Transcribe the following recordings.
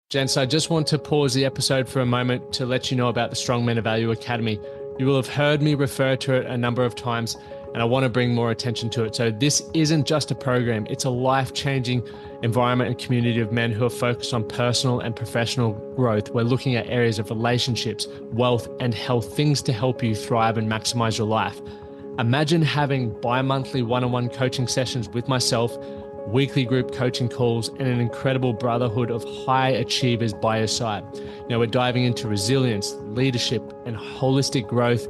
Gents, I just want to pause the episode for a moment to let you know about the Strong Men of Value Academy. You will have heard me refer to it a number of times, and I want to bring more attention to it. So this isn't just a program, it's a life-changing environment and community of men who are focused on personal and professional growth. We're looking at areas of relationships, wealth, and health, things to help you thrive and maximize your life. Imagine having bi-monthly one-on-one coaching sessions with myself, weekly group coaching calls, and an incredible brotherhood of high achievers by your side. Now we're diving into resilience, leadership, and holistic growth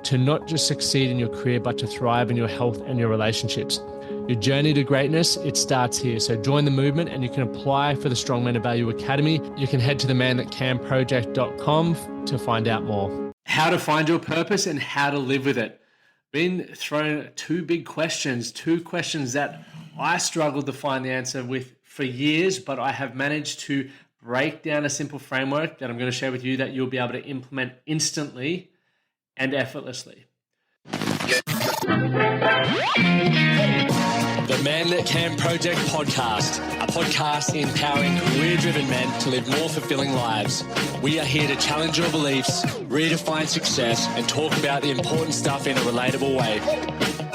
to not just succeed in your career, but to thrive in your health and your relationships. Your journey to greatness, it starts here. So join the movement and you can apply for the Strong Men of Value Academy. You can head to themanthatcanproject.com to find out more. How to find your purpose and how to live with it. Been thrown two questions that I struggled to find the answer with for years, but I have managed to break down a simple framework that I'm going to share with you that you'll be able to implement instantly and effortlessly. The Man That Can Project podcast, a podcast empowering career-driven men to live more fulfilling lives. We are here to challenge your beliefs, redefine success, and talk about the important stuff in a relatable way.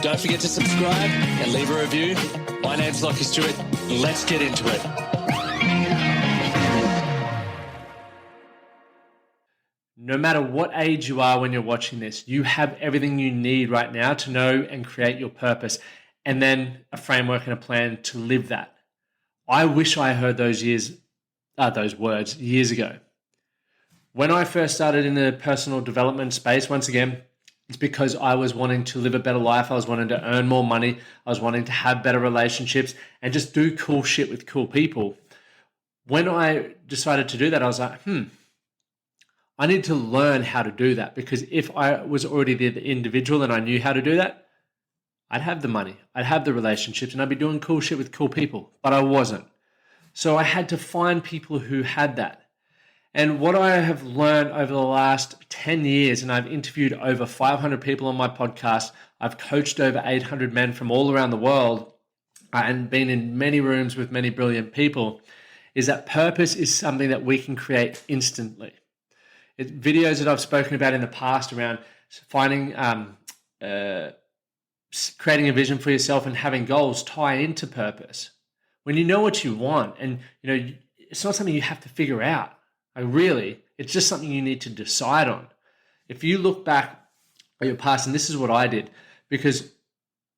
Don't forget to subscribe and leave a review. My name's Lachlan Stuart. Let's get into it. No matter what age you are when you're watching this, you have everything you need right now to know and create your purpose, and then a framework and a plan to live that. I wish I heard those words years ago. When I first started in the personal development space, once again, it's because I was wanting to live a better life. I was wanting to earn more money. I was wanting to have better relationships and just do cool shit with cool people. When I decided to do that, I was like, I need to learn how to do that, because if I was already the individual and I knew how to do that, I'd have the money, I'd have the relationships, and I'd be doing cool shit with cool people, but I wasn't. So I had to find people who had that. And what I have learned over the last 10 years, and I've interviewed over 500 people on my podcast, I've coached over 800 men from all around the world, and been in many rooms with many brilliant people, is that purpose is something that we can create instantly. Videos that I've spoken about in the past around finding, creating a vision for yourself and having goals tie into purpose. When you know what you want, and it's not something you have to figure out. It's just something you need to decide on. If you look back at your past, and this is what I did, because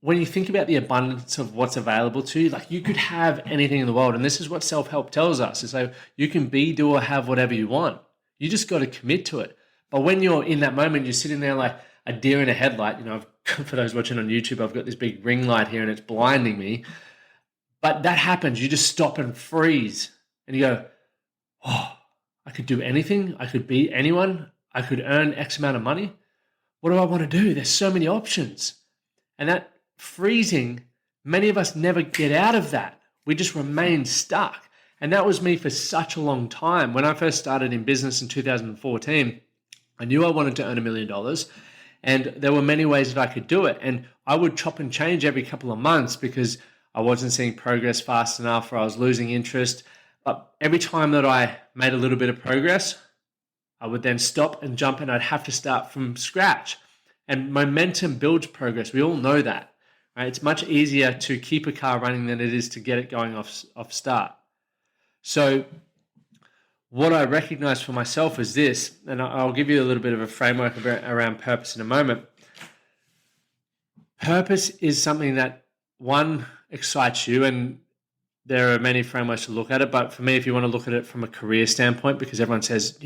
when you think about the abundance of what's available to you, like you could have anything in the world, and this is what self-help tells us, is like you can be, do, or have whatever you want. You just got to commit to it. But when you're in that moment, you're sitting there like a deer in a headlight. For those watching on YouTube, I've got this big ring light here and it's blinding me. But that happens. You just stop and freeze. And you go, oh, I could do anything. I could be anyone. I could earn X amount of money. What do I want to do? There's so many options. And that freezing, many of us never get out of that. We just remain stuck. And that was me for such a long time. When I first started in business in 2014, I knew I wanted to earn $1 million, and there were many ways that I could do it. And I would chop and change every couple of months because I wasn't seeing progress fast enough, or I was losing interest. But every time that I made a little bit of progress, I would then stop and jump, and I'd have to start from scratch. And momentum builds progress. We all know that, right? It's much easier to keep a car running than it is to get it going off start. So what I recognize for myself is this, and I'll give you a little bit of a framework around purpose in a moment. Purpose is something that, one, excites you, and there are many frameworks to look at it, but for me, if you want to look at it from a career standpoint, because everyone says,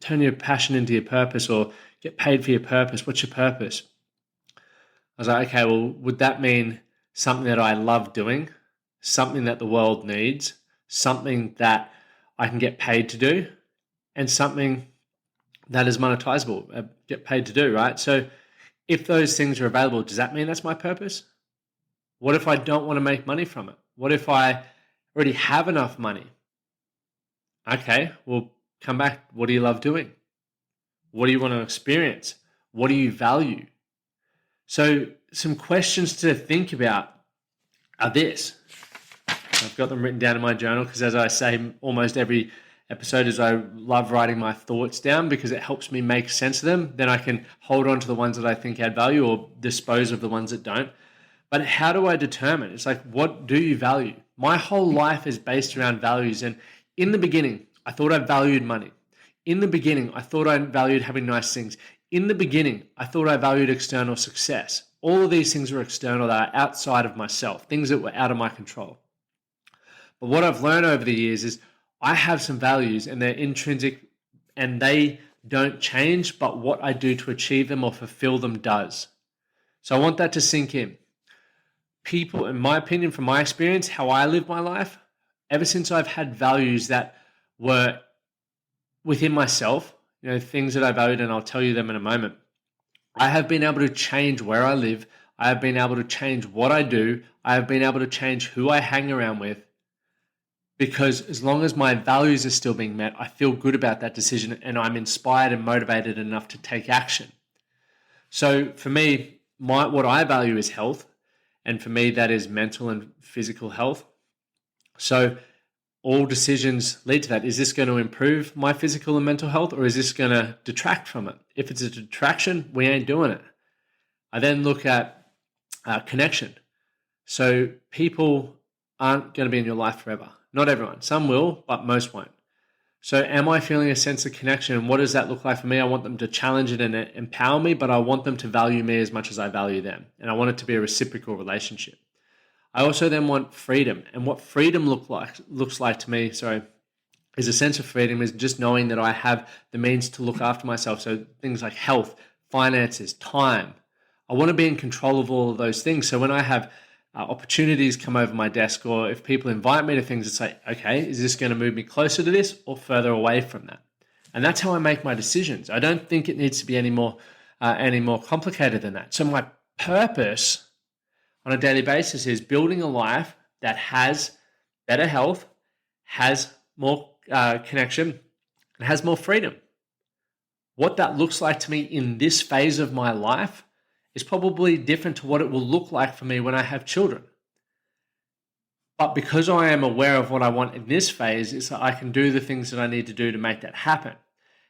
turn your passion into your purpose, or get paid for your purpose. What's your purpose? I was like, okay, well, would that mean something that I love doing, something that the world needs, something that I can get paid to do, and something that is monetizable, get paid to do, right? So if those things are available, does that mean that's my purpose? What if I don't want to make money from it? What if I already have enough money? Okay, well, come back. What do you love doing? What do you want to experience? What do you value? So some questions to think about are this. I've got them written down in my journal because, as I say, almost every episode is I love writing my thoughts down because it helps me make sense of them. Then I can hold on to the ones that I think add value or dispose of the ones that don't. But how do I determine? It's like, what do you value? My whole life is based around values. And in the beginning, I thought I valued money. In the beginning, I thought I valued having nice things. In the beginning, I thought I valued external success. All of these things were external, that are outside of myself, things that were out of my control. But what I've learned over the years is I have some values and they're intrinsic and they don't change, but what I do to achieve them or fulfill them does. So I want that to sink in. People, in my opinion, from my experience, how I live my life, ever since I've had values that were within myself, things that I valued, and I'll tell you them in a moment, I have been able to change where I live. I have been able to change what I do. I have been able to change who I hang around with, because as long as my values are still being met, I feel good about that decision and I'm inspired and motivated enough to take action. So for me, what I value is health. And for me, that is mental and physical health. So all decisions lead to that. Is this going to improve my physical and mental health, or is this going to detract from it? If it's a detraction, we ain't doing it. I then look at connection. So people aren't going to be in your life forever. Not everyone. Some will, but most won't. So am I feeling a sense of connection? And what does that look like for me? I want them to challenge it and empower me, but I want them to value me as much as I value them. And I want it to be a reciprocal relationship. I also then want freedom. And what freedom looks like to me, is a sense of freedom is just knowing that I have the means to look after myself. So things like health, finances, time. I want to be in control of all of those things. So when I have opportunities come over my desk, or if people invite me to things, it's like, okay, is this going to move me closer to this or further away from that? And that's how I make my decisions. I don't think it needs to be any more complicated than that. So my purpose on a daily basis is building a life that has better health, has more connection, and has more freedom. What that looks like to me in this phase of my life is probably different to what it will look like for me when I have children. But because I am aware of what I want in this phase, is that I can do the things that I need to do to make that happen.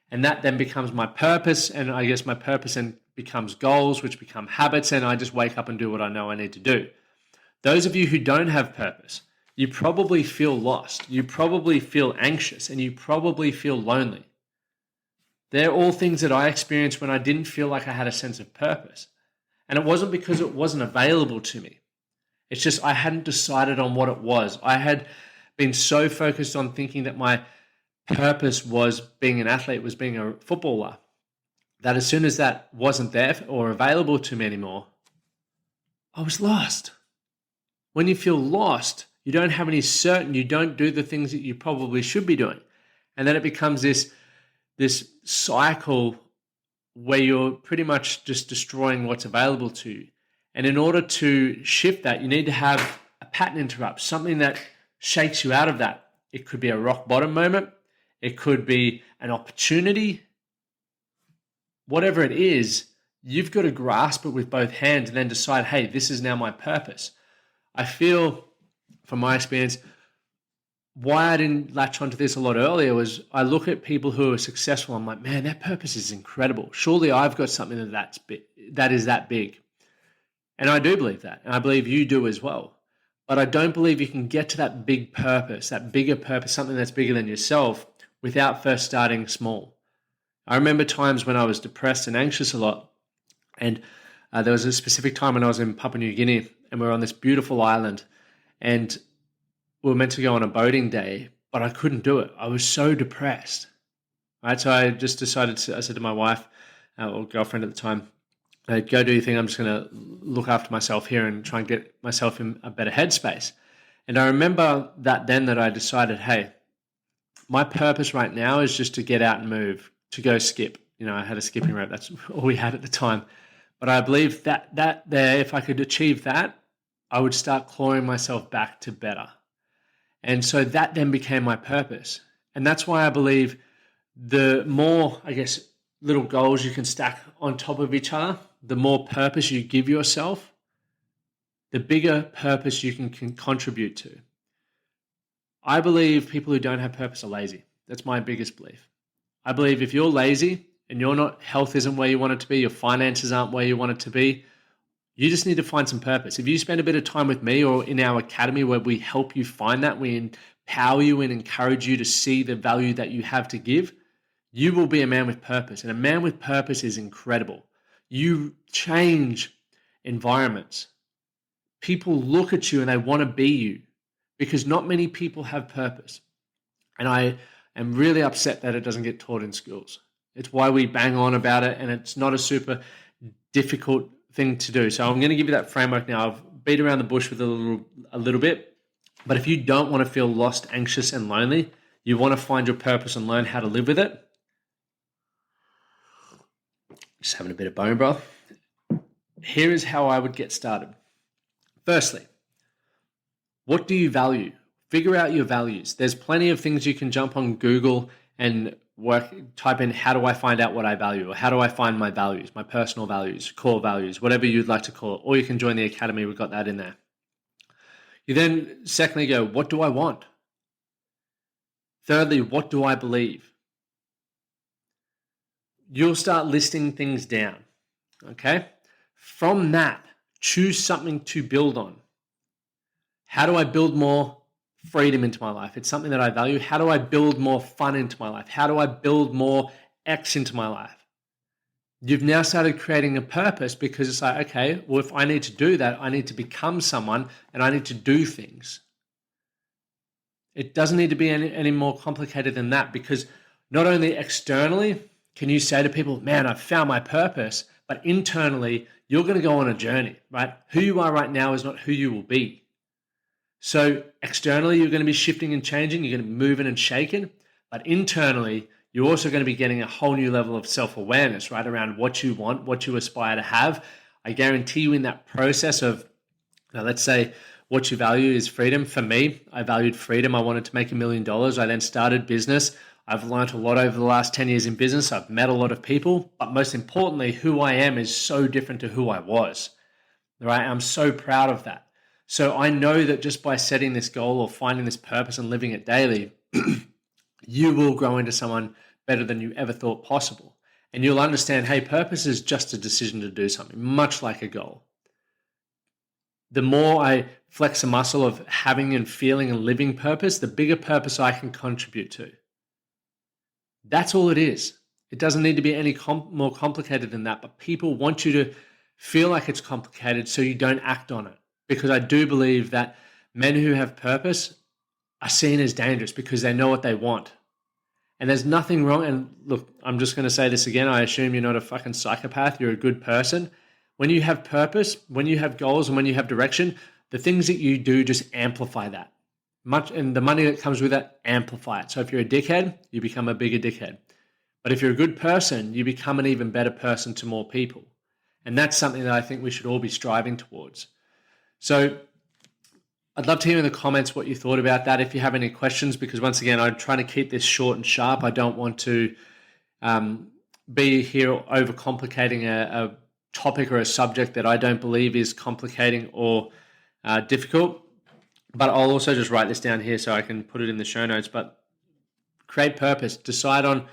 And that then becomes my purpose, and I guess my purpose then becomes goals, which become habits, and I just wake up and do what I know I need to do. Those of you who don't have purpose, you probably feel lost, you probably feel anxious, and you probably feel lonely. They're all things that I experienced when I didn't feel like I had a sense of purpose. And it wasn't because it wasn't available to me. It's just I hadn't decided on what it was. I had been so focused on thinking that my purpose was being an athlete, was being a footballer, that as soon as that wasn't there or available to me anymore, I was lost. When you feel lost, you don't have any certain, you don't do the things that you probably should be doing. And then it becomes this cycle where you're pretty much just destroying what's available to you. And in order to shift that, you need to have a pattern interrupt, something that shakes you out of that. It could be a rock bottom moment. It could be an opportunity. Whatever it is, you've got to grasp it with both hands and then decide, hey, this is now my purpose. I feel, from my experience, why I didn't latch onto this a lot earlier was I look at people who are successful. I'm like, man, their purpose is incredible. Surely I've got something that is that big. And I do believe that. And I believe you do as well. But I don't believe you can get to that big purpose, that bigger purpose, something that's bigger than yourself, without first starting small. I remember times when I was depressed and anxious a lot. And there was a specific time when I was in Papua New Guinea and we were on this beautiful island. And we were meant to go on a boating day, but I couldn't do it. I was so depressed. Right? So I just decided I said to my wife, or girlfriend at the time, go do your thing. I'm just going to look after myself here and try and get myself in a better headspace. And I remember that I decided, hey, my purpose right now is just to get out and move, to go skip. I had a skipping rope. That's all we had at the time. But I believe that there, if I could achieve that, I would start clawing myself back to better. And so that then became my purpose. And that's why I believe the more, little goals you can stack on top of each other, the more purpose you give yourself, the bigger purpose you can contribute to. I believe people who don't have purpose are lazy. That's my biggest belief. I believe if you're lazy and health isn't where you want it to be, your finances aren't where you want it to be, you just need to find some purpose. If you spend a bit of time with me or in our academy where we help you find that, we empower you and encourage you to see the value that you have to give, you will be a man with purpose. And a man with purpose is incredible. You change environments. People look at you and they want to be you because not many people have purpose. And I am really upset that it doesn't get taught in schools. It's why we bang on about it, and it's not a super difficult thing to do. So I'm going to give you that framework now. I've beat around the bush with a little bit, but if you don't want to feel lost, anxious, and lonely, you want to find your purpose and learn how to live with it. Just having a bit of bone broth. Here is how I would get started. Firstly, what do you value? Figure out your values. There's plenty of things you can jump on Google and type in, how do I find out what I value? Or how do I find my values, my personal values, core values, whatever you'd like to call it. Or you can join the academy. We've got that in there. You then secondly go, what do I want? Thirdly, what do I believe? You'll start listing things down. Okay? From that, choose something to build on. How do I build more freedom into my life? It's something that I value. How do I build more fun into my life? How do I build more X into my life? You've now started creating a purpose because it's like, okay, well, if I need to do that, I need to become someone and I need to do things. It doesn't need to be any more complicated than that, because not only externally can you say to people, man, I've found my purpose, but internally you're going to go on a journey, right? Who you are right now is not who you will be. So externally, you're going to be shifting and changing. You're going to be moving and shaking. But internally, you're also going to be getting a whole new level of self-awareness, right, around what you want, what you aspire to have. I guarantee you in that process of, let's say, what you value is freedom. For me, I valued freedom. I wanted to make $1 million. I then started business. I've learned a lot over the last 10 years in business. I've met a lot of people. But most importantly, who I am is so different to who I was, right? I'm so proud of that. So I know that just by setting this goal or finding this purpose and living it daily, you will grow into someone better than you ever thought possible. And you'll understand, hey, purpose is just a decision to do something, much like a goal. The more I flex the muscle of having and feeling and living purpose, the bigger purpose I can contribute to. That's all it is. It doesn't need to be any more complicated than that, but people want you to feel like it's complicated so you don't act on it. Because I do believe that men who have purpose are seen as dangerous because they know what they want. And there's nothing wrong. And look, I'm just going to say this again. I assume you're not a fucking psychopath. You're a good person. When you have purpose, when you have goals, and when you have direction, the things that you do just amplify that. And the money that comes with that, amplify it. So if you're a dickhead, you become a bigger dickhead. But if you're a good person, you become an even better person to more people. And that's something that I think we should all be striving towards. So I'd love to hear in the comments what you thought about that. If you have any questions, because once again, I'm trying to keep this short and sharp. I don't want to be here overcomplicating a topic or a subject that I don't believe is complicating or difficult. But I'll also just write this down here so I can put it in the show notes. But create purpose. Decide on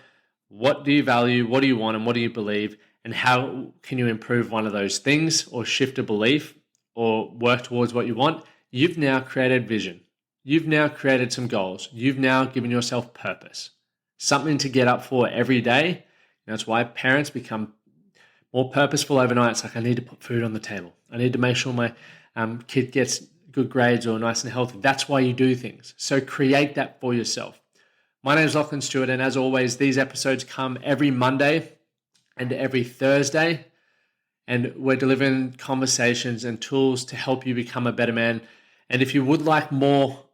what do you value, what do you want, and what do you believe, and how can you improve one of those things or shift a belief or work towards what you want. You've now created vision. You've now created some goals. You've now given yourself purpose, something to get up for every day. And that's why parents become more purposeful overnight. It's like, I need to put food on the table. I need to make sure my kid gets good grades or nice and healthy. That's why you do things. So create that for yourself. My name is Lachlan Stuart, and as always, these episodes come every Monday and every Thursday. And we're delivering conversations and tools to help you become a better man. And if you would like more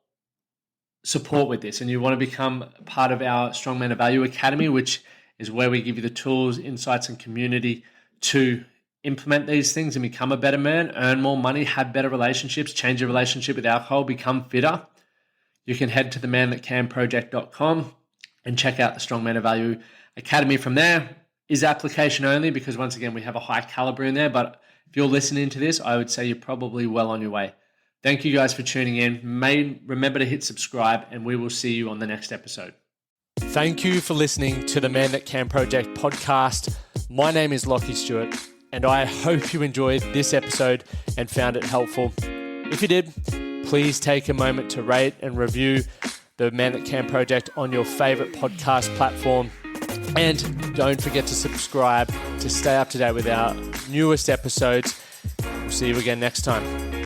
support with this and you want to become part of our Strong Men of Value Academy, which is where we give you the tools, insights, and community to implement these things and become a better man, earn more money, have better relationships, change your relationship with alcohol, become fitter, you can head to themanthatcanproject.com and check out the Strong Men of Value Academy from there. Is application only because, once again, we have a high caliber in there. But if you're listening to this, I would say you're probably well on your way. Thank you guys for tuning in. Remember to hit subscribe, and we will see you on the next episode. Thank you for listening to the Man That Can Project podcast. My name is Lachlan Stuart, and I hope you enjoyed this episode and found it helpful. If you did, please take a moment to rate and review the Man That Can Project on your favorite podcast platform. And don't forget to subscribe to stay up to date with our newest episodes. We'll see you again next time.